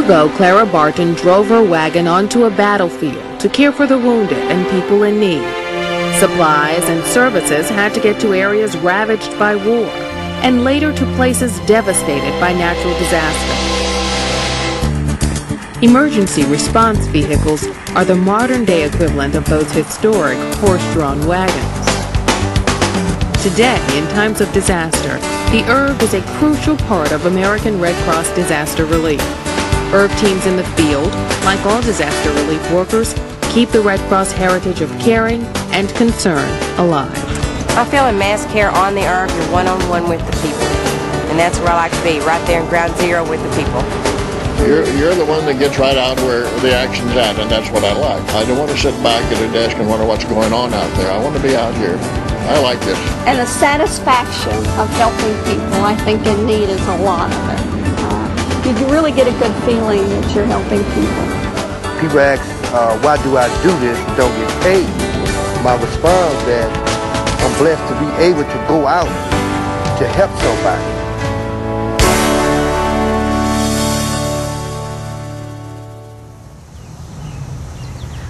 ago, Clara Barton drove her wagon onto a battlefield to care for the wounded and people in need. Supplies and services had to get to areas ravaged by war and later to places devastated by natural disaster. Emergency response vehicles are the modern-day equivalent of those historic horse-drawn wagons. Today, in times of disaster, the ERV is a crucial part of American Red Cross disaster relief. ERV teams in the field, like all disaster relief workers, keep the Red Cross heritage of caring and concern alive. I feel in mass care on the ERV, you're one-on-one with the people. And that's where I like to be, right there in ground zero with the people. You're the one that gets right out where the action's at, and that's what I like. I don't want to sit back at a desk and wonder what's going on out there. I want to be out here. I like this. And the satisfaction of helping people, I think, in need is a lot of it. You really get a good feeling that you're helping people. People ask, why do I do this and don't get paid? My response is that I'm blessed to be able to go out to help somebody.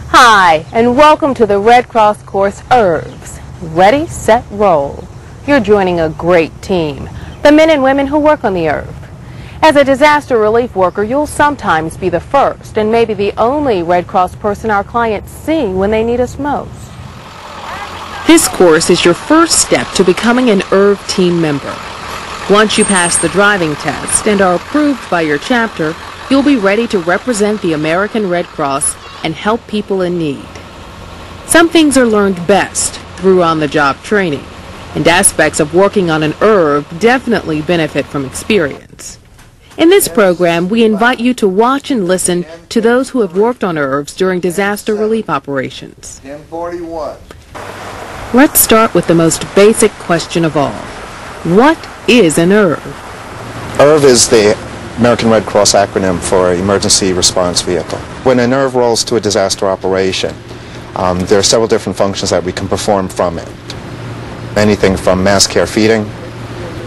Hi, and welcome to the Red Cross course ERVs. Ready, set, roll. You're joining a great team, the men and women who work on the ERV. As a disaster relief worker, you'll sometimes be the first and maybe the only Red Cross person our clients see when they need us most. This course is your first step to becoming an ERV team member. Once you pass the driving test and are approved by your chapter, you'll be ready to represent the American Red Cross and help people in need. Some things are learned best through on-the-job training, and aspects of working on an ERV definitely benefit from experience. In this program, we invite you to watch and listen to those who have worked on ERVs during disaster relief operations. 1041. Let's start with the most basic question of all. What is an ERV? ERV is the American Red Cross acronym for Emergency Response Vehicle. When an ERV rolls to a disaster operation, there are several different functions that we can perform from it. Anything from mass care feeding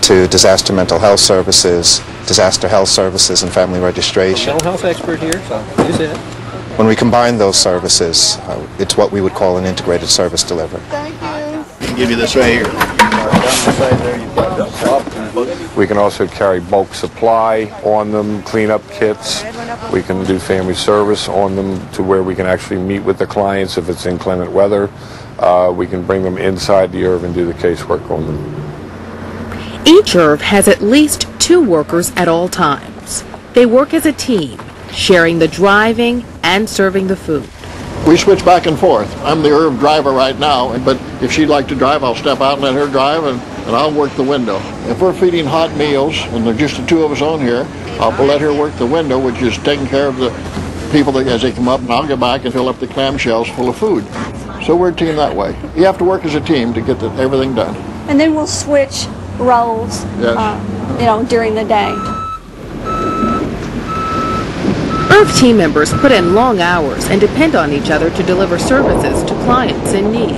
to disaster mental health services, disaster health services and family registration. Mental health expert here, so use it. When we combine those services, it's what we would call an integrated service delivery. I can give you this right here. We can also carry bulk supply on them, cleanup kits. We can do family service on them to where we can actually meet with the clients if it's inclement weather. We can bring them inside the ERV and do the casework on them. Each ERV has at least 2 workers at all times. They work as a team, sharing the driving and serving the food. We switch back and forth. I'm the ERV driver right now, but if she'd like to drive, I'll step out and let her drive, and I'll work the window. If we're feeding hot meals, and there's just the 2 of us on here, I'll let her work the window, which is taking care of the people as they come up, and I'll get back and fill up the clamshells full of food. So we're a team that way. You have to work as a team to get everything done. And then we'll switch roles, Yes. During the day. ERV team members put in long hours and depend on each other to deliver services to clients in need.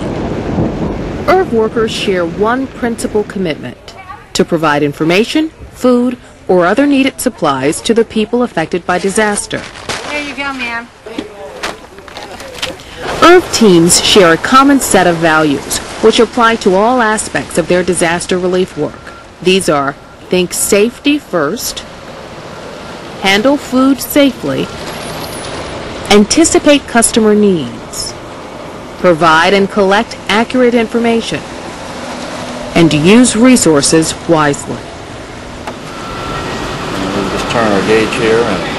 ERV workers share one principal commitment: to provide information, food, or other needed supplies to the people affected by disaster. Here you go, ma'am. ERV teams share a common set of values, which apply to all aspects of their disaster relief work. These are: think safety first, handle food safely, anticipate customer needs, provide and collect accurate information, and use resources wisely. We'll just turn our gauge here and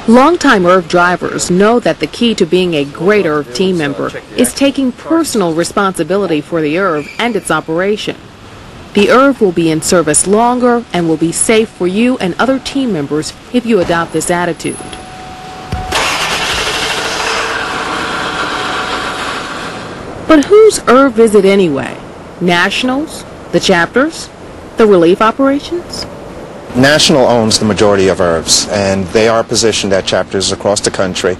Longtime ERV drivers know that the key to being a great ERV team member is taking personal responsibility for the ERV and its operation. The ERV will be in service longer and will be safe for you and other team members if you adopt this attitude. But whose ERV is it anyway? Nationals? The chapters? The relief operations? National owns the majority of ERVs, and they are positioned at chapters across the country,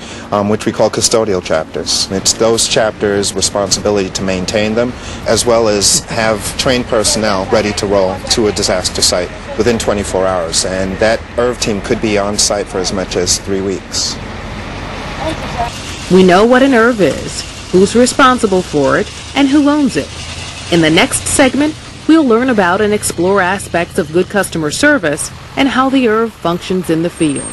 which we call custodial chapters. It's those chapters' responsibility to maintain them, as well as have trained personnel ready to roll to a disaster site within 24 hours. And that ERV team could be on site for as much as 3 weeks. We know what an ERV is, who's responsible for it, and who owns it. In the next segment, we'll learn about and explore aspects of good customer service and how the ERV functions in the field.